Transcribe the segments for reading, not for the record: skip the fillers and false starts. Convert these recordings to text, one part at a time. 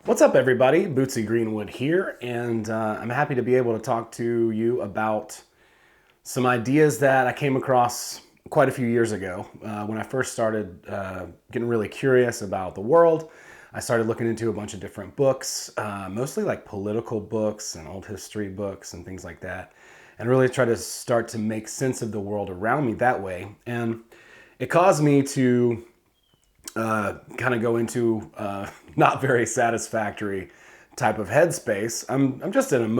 What's up, everybody? Bootsy Greenwood here, and I'm happy to be able to talk to you about some ideas that I came across quite a few years ago when I first started getting really curious about the world. I started looking into a bunch of different books, mostly like political books and old history books and things like that, and really try to start to make sense of the world around me that way. And it caused me to kind of go into not very satisfactory type of headspace. I'm just I'm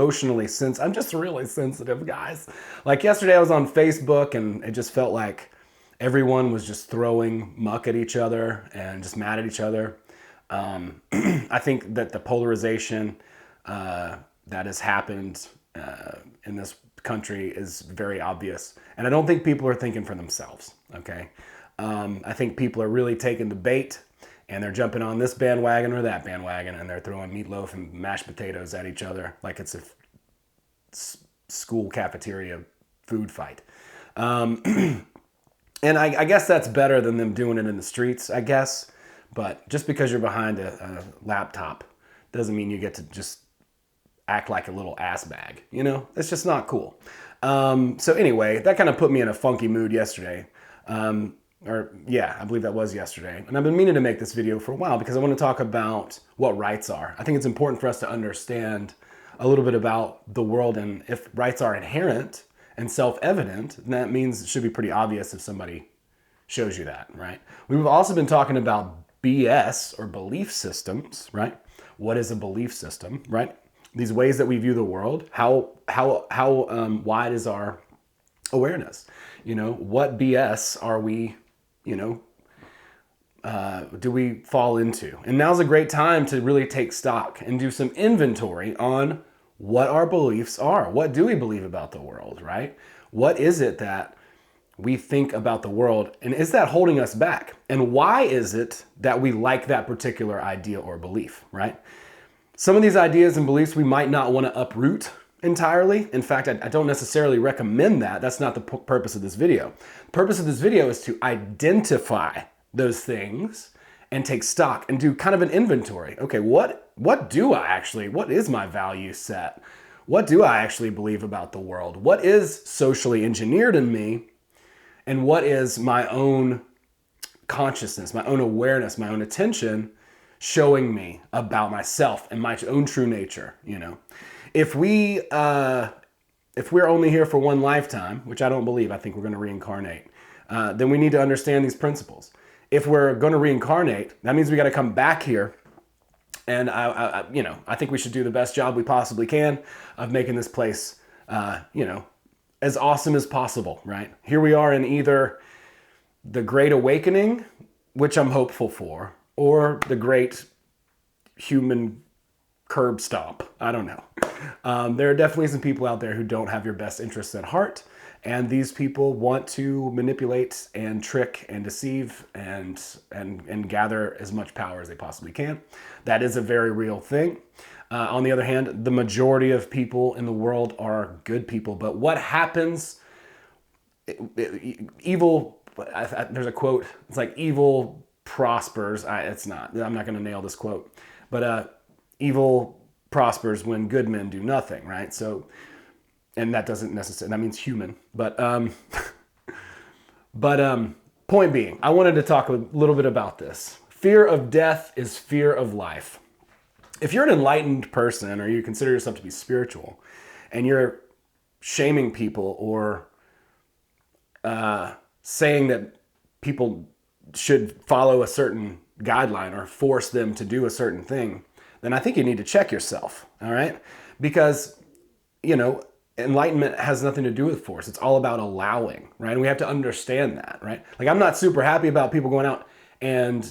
just really sensitive, guys. Like yesterday I was on Facebook and it just felt like everyone was just throwing muck at each other and just mad at each other. I think that the polarization that has happened in this country is very obvious. And I don't think people are thinking for themselves, okay? I think people are really taking the bait and they're jumping on this bandwagon or that bandwagon and they're throwing meatloaf and mashed potatoes at each other like it's a school cafeteria food fight. And I guess that's better than them doing it in the streets, I guess. But just because you're behind a laptop doesn't mean you get to just act like a little ass bag, you know? It's just not cool. So anyway, that kind of put me in a funky mood yesterday. I believe that was yesterday. And I've been meaning to make this video for a while because I want to talk about what rights are. I think it's important for us to understand a little bit about the world, and if rights are inherent and self-evident, then that means it should be pretty obvious if somebody shows you that, right? We've also been talking about BS or belief systems, right? What is a belief system, right? These ways that we view the world, how wide is our awareness? You know, what BS are we, do we fall into? And now's a great time to really take stock and do some inventory on what our beliefs are. What do we believe about the world, right? What is it that we think about the world, and is that holding us back? And why is it that we like that particular idea or belief, right? Some of these ideas and beliefs we might not want to uproot entirely. In fact, I don't necessarily recommend that. That's not the purpose of this video. The purpose of this video is to identify those things and take stock and do kind of an inventory. Okay, what is my value set? What do I actually believe about the world? What is socially engineered in me? And what is my own consciousness, my own awareness, my own attention showing me about myself and my own true nature, you know? If we're only here for one lifetime, which I don't believe, I think we're going to reincarnate, then we need to understand these principles. If we're going to reincarnate, that means we got to come back here. And I think we should do the best job we possibly can of making this place, as awesome as possible, right? Here we are in either the Great Awakening, which I'm hopeful for, or the Great Human Curb Stomp. I don't know. There are definitely some people out there who don't have your best interests at heart, and these people want to manipulate and trick and deceive and gather as much power as they possibly can. That is a very real thing. On the other hand, the majority of people in the world are good people. But what happens, evil, there's a quote, it's like evil prospers. I'm not going to nail this quote, but evil prospers when good men do nothing, right? So, and that doesn't necessarily, that means human. But point being, I wanted to talk a little bit about this. Fear of death is fear of life. If you're an enlightened person or you consider yourself to be spiritual and you're shaming people or saying that people should follow a certain guideline or force them to do a certain thing, then I think you need to check yourself, all right? Because, enlightenment has nothing to do with force. It's all about allowing, right? And we have to understand that, right? Like, I'm not super happy about people going out and,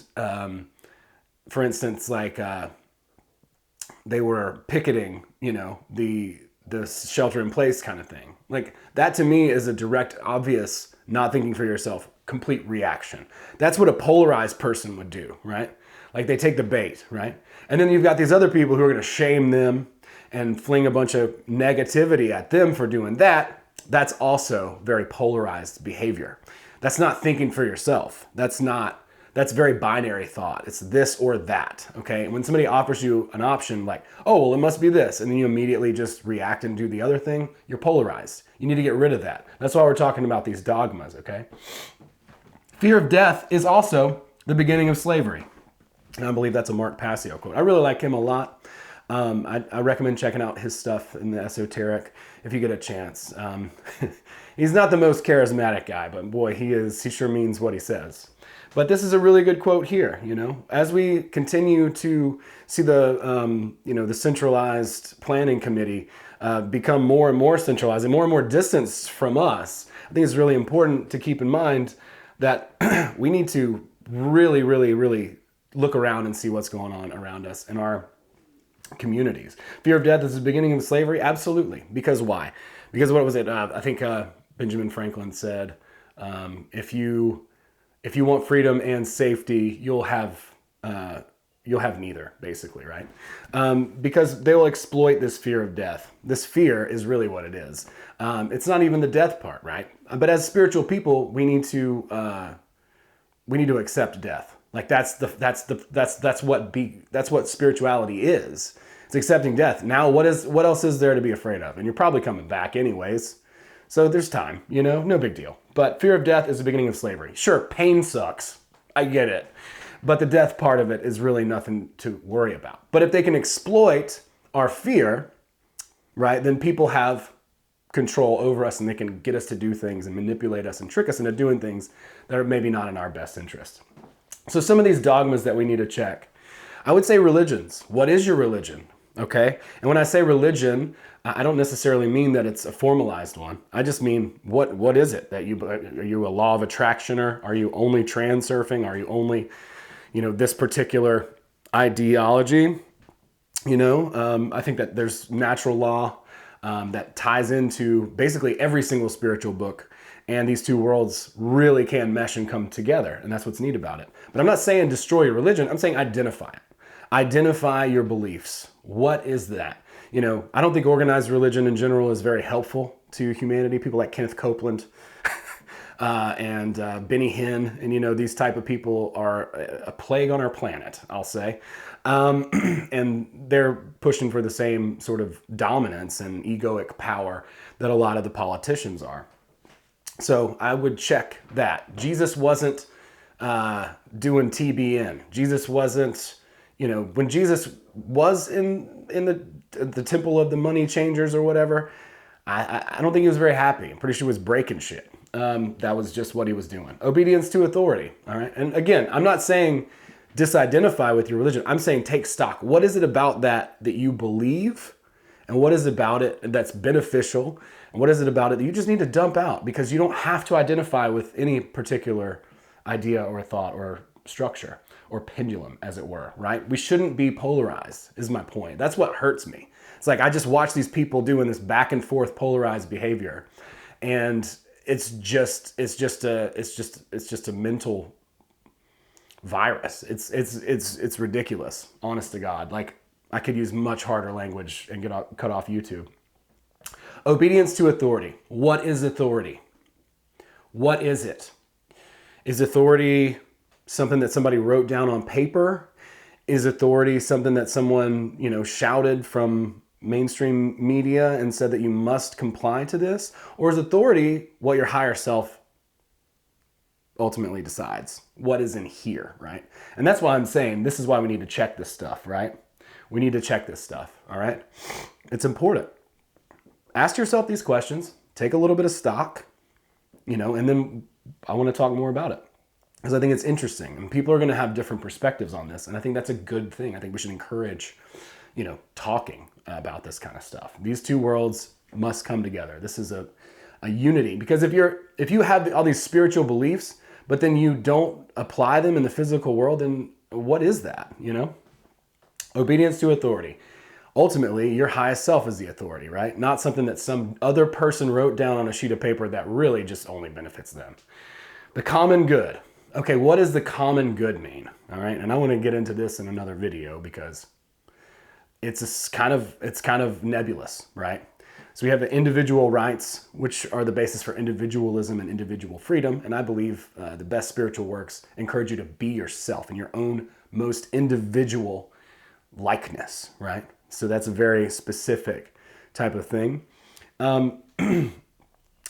for instance, like, they were picketing, the shelter in place kind of thing. Like, that to me is a direct, obvious, not thinking for yourself, complete reaction. That's what a polarized person would do, right? Like, they take the bait, right? And then you've got these other people who are going to shame them and fling a bunch of negativity at them for doing that. That's also very polarized behavior. That's not thinking for yourself. That's that's very binary thought. It's this or that, okay? And when somebody offers you an option like, oh, well, it must be this, and then you immediately just react and do the other thing, you're polarized. You need to get rid of that. That's why we're talking about these dogmas, okay? Fear of death is also the beginning of slavery. And I believe that's a Mark Passio quote. I really like him a lot. I recommend checking out his stuff in the esoteric if you get a chance. He's not the most charismatic guy, but boy, he sure means what he says. But this is a really good quote here, you know. As we continue to see the centralized planning committee become more and more centralized and more distance from us, I think it's really important to keep in mind that we need to really, really, really look around and see what's going on around us in our communities. Fear of death is the beginning of slavery? Absolutely. Because why? Because what was it? I think Benjamin Franklin said, if you want freedom and safety, you'll have neither, basically, right? Because they will exploit this fear of death. This fear is really what it is. It's not even the death part, right? But as spiritual people, we need to accept death. Like that's what spirituality is. It's accepting death. Now, what else is there to be afraid of? And you're probably coming back anyways. So there's time, you know, no big deal. But fear of death is the beginning of slavery. Sure, pain sucks. I get it. But the death part of it is really nothing to worry about. But if they can exploit our fear, right, then people have control over us and they can get us to do things and manipulate us and trick us into doing things that are maybe not in our best interest. So some of these dogmas that we need to check. I would say religions. What is your religion? Okay? And when I say religion, I don't necessarily mean that it's a formalized one. I just mean, what is it? Are you a law of attractioner? Are you only transurfing? Are you only, this particular ideology? I think that there's natural law that ties into basically every single spiritual book. And these two worlds really can mesh and come together. And that's what's neat about it. But I'm not saying destroy your religion. I'm saying identify it. Identify your beliefs. What is that? I don't think organized religion in general is very helpful to humanity. People like Kenneth Copeland and Benny Hinn and, these type of people are a plague on our planet, I'll say. And they're pushing for the same sort of dominance and egoic power that a lot of the politicians are. So I would check that. Jesus wasn't doing TBN. Jesus wasn't, when Jesus was in the temple of the money changers or whatever, I don't think he was very happy. I'm pretty sure he was breaking shit. That was just what he was doing. Obedience to authority. All right. And again, I'm not saying disidentify with your religion. I'm saying take stock. What is it about that you believe? And what is it about it that's beneficial? And what is it about it that you just need to dump out? Because you don't have to identify with any particular idea or thought or structure or pendulum, as it were, right? We shouldn't be polarized, is my point. That's what hurts me. It's like I just watch these people doing this back and forth polarized behavior. And it's just a mental virus. It's ridiculous, honest to God. Like, I could use much harder language and cut off YouTube. Obedience to authority. What is authority? What is it? Is authority something that somebody wrote down on paper? Is authority something that someone, shouted from mainstream media and said that you must comply to this? Or is authority what your higher self ultimately decides? What is in here, right? And that's why I'm saying this is why we need to check this stuff, right? We need to check this stuff, all right? It's important. Ask yourself these questions, take a little bit of stock, and then I want to talk more about it because I think it's interesting and people are going to have different perspectives on this. And I think that's a good thing. I think we should encourage, talking about this kind of stuff. These two worlds must come together. This is a unity, because if you have all these spiritual beliefs, but then you don't apply them in the physical world, then what is that, Obedience to authority. Ultimately, your highest self is the authority, right? Not something that some other person wrote down on a sheet of paper that really just only benefits them. The common good. Okay, what does the common good mean? All right, and I want to get into this in another video because it's kind of nebulous, right? So we have the individual rights, which are the basis for individualism and individual freedom. And I believe the best spiritual works encourage you to be yourself in your own most individual likeness, right? So that's a very specific type of thing. An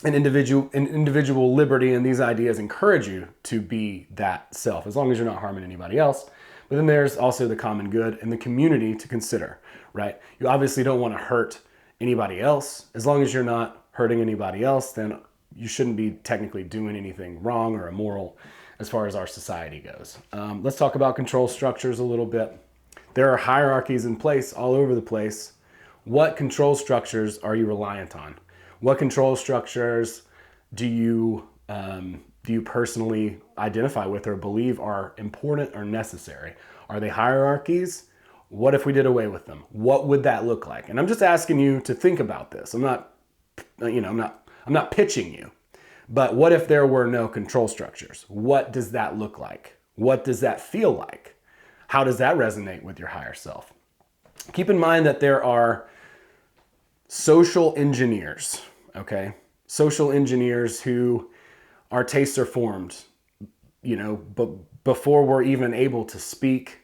individual liberty, and these ideas encourage you to be that self, as long as you're not harming anybody else. But then there's also the common good and the community to consider, right? You obviously don't want to hurt anybody else. As long as you're not hurting anybody else, then you shouldn't be technically doing anything wrong or immoral as far as our society goes. Let's talk about control structures a little bit. There are hierarchies in place all over the place. What control structures are you reliant on? What control structures do you personally identify with or believe are important or necessary? Are they hierarchies? What if we did away with them? What would that look like? And I'm just asking you to think about this. I'm not pitching you. But what if there were no control structures? What does that look like? What does that feel like? How does that resonate with your higher self? Keep in mind that there are social engineers, okay? Social engineers who our tastes are formed, but before we're even able to speak.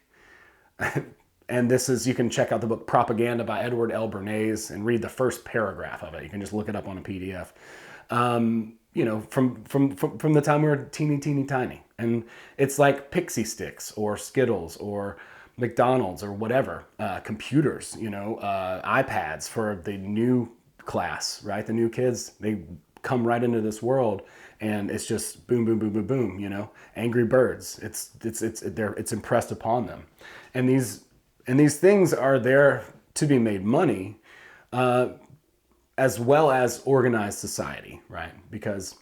And this is, you can check out the book Propaganda by Edward L. Bernays and read the first paragraph of it. You can just look it up on a PDF. From the time we were teeny tiny. And it's like Pixie Sticks or Skittles or McDonald's or whatever, computers, iPads for the new class, right? The new kids, they come right into this world and it's just boom, boom, boom, boom, boom, Angry Birds. It's impressed upon them. And these things are there to be made money, as well as organized society, right? Because,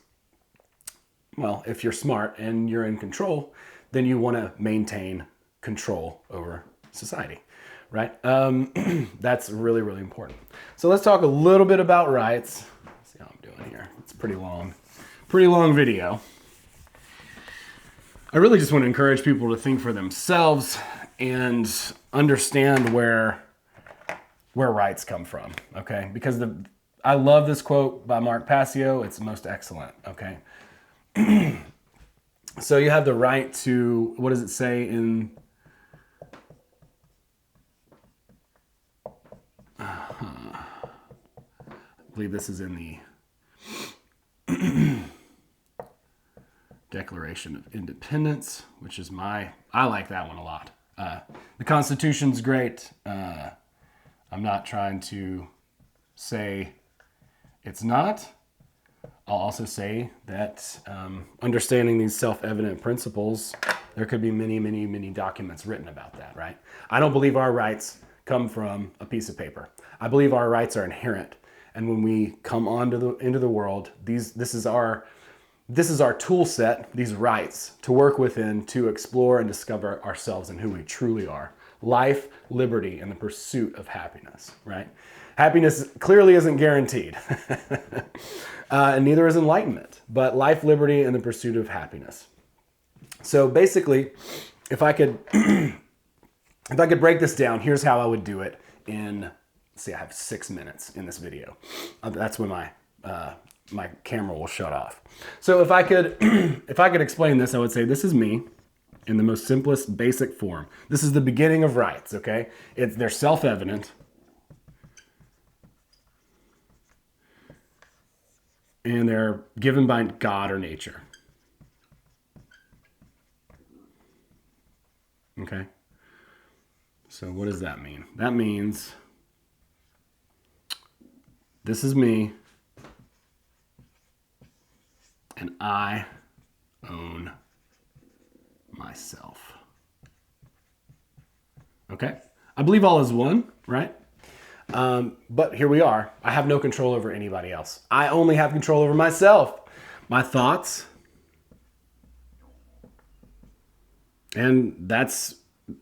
well, if you're smart and you're in control, then you want to maintain control over society, right? That's really, really important. So let's talk a little bit about rights. Let's see how I'm doing here. It's a pretty long video. I really just want to encourage people to think for themselves and understand where rights come from, okay? Because I love this quote by Mark Passio. It's most excellent, okay? So you have the right to, what does it say in... I believe this is in the Declaration of Independence, which is I like that one a lot. The Constitution's great. I'm not trying to say it's not. I'll also say that understanding these self-evident principles, there could be many, many, many documents written about that, right? I don't believe our rights come from a piece of paper. I believe our rights are inherent. And when we come into the world, this is our tool set, these rights, to work within, to explore and discover ourselves and who we truly are. Life, liberty, and the pursuit of happiness, right? Happiness clearly isn't guaranteed, and neither is enlightenment, but life, liberty, and the pursuit of happiness. So basically, if I could break this down, here's how I would do it in, let's see, I have 6 minutes in this video. That's when my camera will shut off. So if I could explain this, I would say this is me in the most simplest, basic form. This is the beginning of rights, okay? They're self-evident. And they're given by God or nature. Okay? So what does that mean? That means this is me, and I own myself. Okay? I believe all is one, right? But here we are. I have no control over anybody else. I only have control over myself, my thoughts. And that's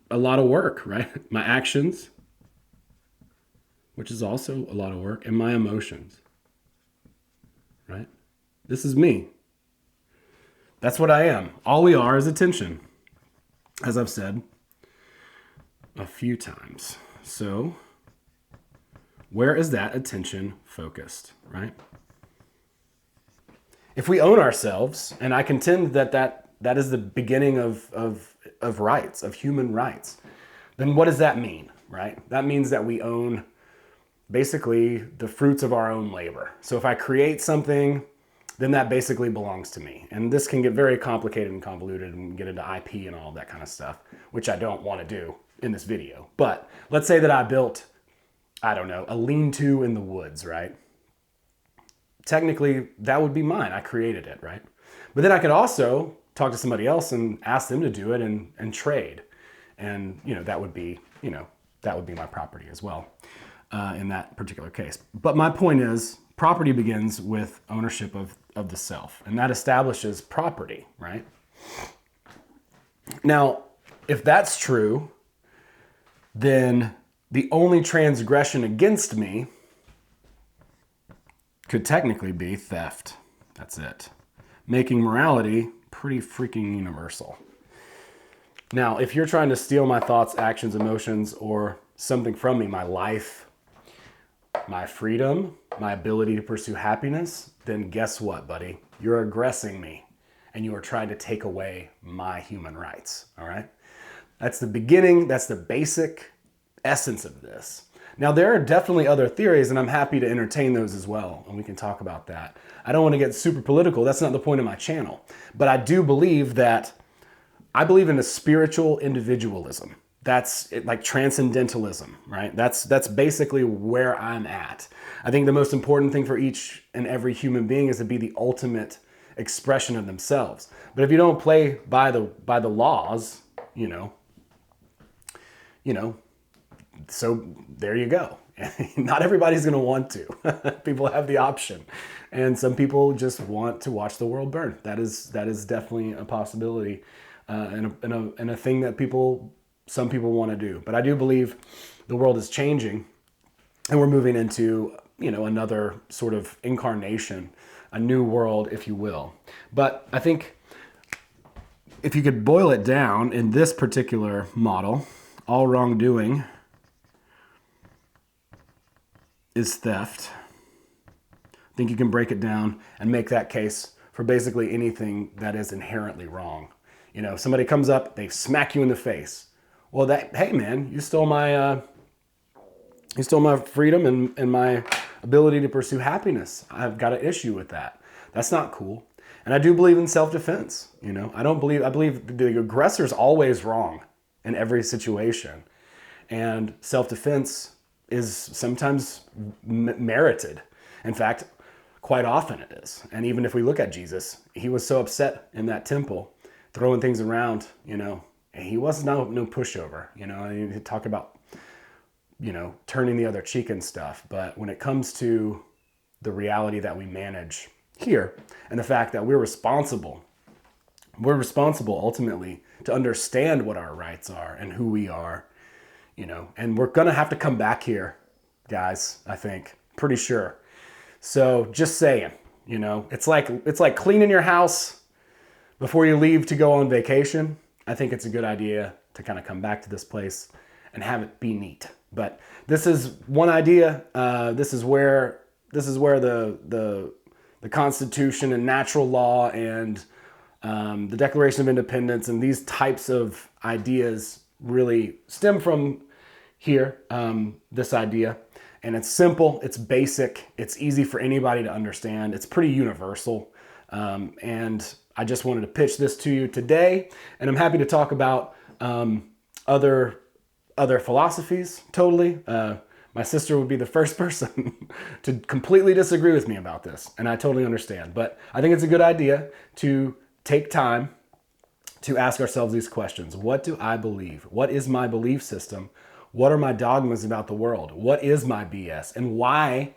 a lot of work, right? My actions, which is also a lot of work, and my emotions, right? This is me. That's what I am. All we are is attention, as I've said a few times. So Where is that attention focused, right? If we own ourselves, and I contend that is the beginning of rights, of human rights, then what does that mean, right? That means that we own basically the fruits of our own labor. So if I create something, then that basically belongs to me. And this can get very complicated and convoluted and get into IP and all that kind of stuff, which I don't want to do in this video. But let's say that I built, I don't know, a lean-to in the woods, right? Technically, that would be mine. I created it, right? But then I could also talk to somebody else and ask them to do it and trade. And, that would be my property as well in that particular case. But my point is, property begins with ownership of the self, and that establishes property, right? Now, if that's true, then the only transgression against me could technically be theft. That's it. Making morality pretty freaking universal. Now, if you're trying to steal my thoughts, actions, emotions, or something from me, my life, my freedom, my ability to pursue happiness, then guess what, buddy? You're aggressing me, and you are trying to take away my human rights, all right? That's the beginning, that's the basic essence of this. Now, there are definitely other theories, and I'm happy to entertain those as well, and we can talk about that. I don't want to get super political. That's not the point of my channel. But I do believe I believe in a spiritual individualism. That's like transcendentalism, right? That's basically where I'm at. I think the most important thing for each and every human being is to be the ultimate expression of themselves. But if you don't play by the laws, so there you go. Not everybody's going to want to. People have the option. And some people just want to watch the world burn. That is definitely a possibility and a thing that some people want to do. But I do believe the world is changing and we're moving into, another sort of incarnation, a new world, if you will. But I think if you could boil it down in this particular model, all wrongdoing is theft. I think you can break it down and make that case for basically anything that is inherently wrong. Somebody comes up, they smack you in the face. Well, hey man, you stole my freedom and my ability to pursue happiness. I've got an issue with that. That's not cool. And I do believe in self-defense. I believe the aggressor's always wrong in every situation. And self-defense is sometimes merited. In fact, quite often it is. And even if we look at Jesus, he was so upset in that temple, throwing things around, he was no pushover. You talk about, turning the other cheek and stuff. But when it comes to the reality that we manage here and the fact that we're responsible ultimately to understand what our rights are and who we are, and we're going to have to come back here, guys, I think, pretty sure. So just saying, it's like cleaning your house before you leave to go on vacation. I think it's a good idea to kind of come back to this place and have it be neat. But this is one idea. This is where the Constitution and natural law and the Declaration of Independence and these types of ideas really stem from here, this idea. And it's simple, it's basic, it's easy for anybody to understand. It's pretty universal. And I just wanted to pitch this to you today. And I'm happy to talk about other philosophies, totally. My sister would be the first person to completely disagree with me about this. And I totally understand. But I think it's a good idea to take time to ask ourselves these questions. What do I believe? What is my belief system? What are my dogmas about the world? What is my BS? And why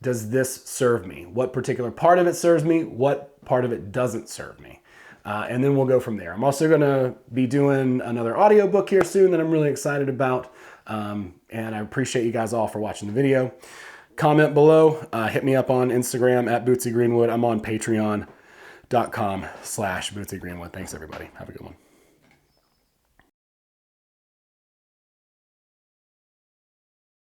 does this serve me? What particular part of it serves me? What part of it doesn't serve me? And then we'll go from there. I'm also going to be doing another audiobook here soon that I'm really excited about. And I appreciate you guys all for watching the video. Comment below. Hit me up on Instagram at Bootsy Greenwood. I'm on patreon.com/Bootsy Greenwood. Thanks, everybody. Have a good one.